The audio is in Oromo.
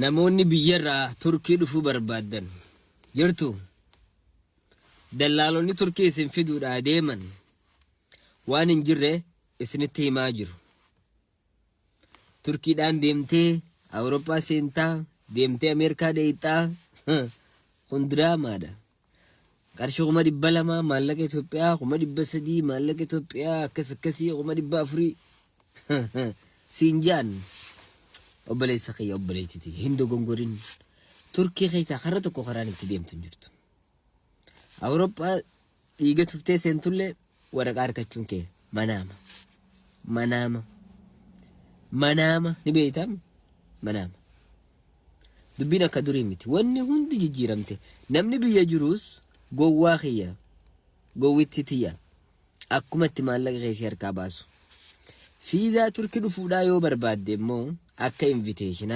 namoonni biyyarraa Turkii dhufuu barbaadan jirtu dallaalonni Turkii isin fiduudhaa deeman waan hin jirre isinitti himaa jiru. Turkiidhaan deemtee Awurooppaa seentaa deemtee Ameerikaa deeyxaa kun diraamaadha. qarshii 200 maallaqa Itoophiyaa 300 maallaqa Itoophiyaa akkasii 400 siinjaan obboleessa kiyya obboleettiti hindu gongorin Turkii keessa karra tokko karaan itti deemtu jirtu. Awurooppaa dhiiga tuftee seentullee waraqaa argachuun kee manaama ni beektam manaama. Dubbiin akka durii miti. Wanni hundi jijjiiramte. Namni biyya jiruus gowwaa kiyya gowwitti tiyya akkuma itti maallaqa keessi harkaa baasu. Fiizaa Turkii dhufuudhaa yoo barbaadde immoo akka invitation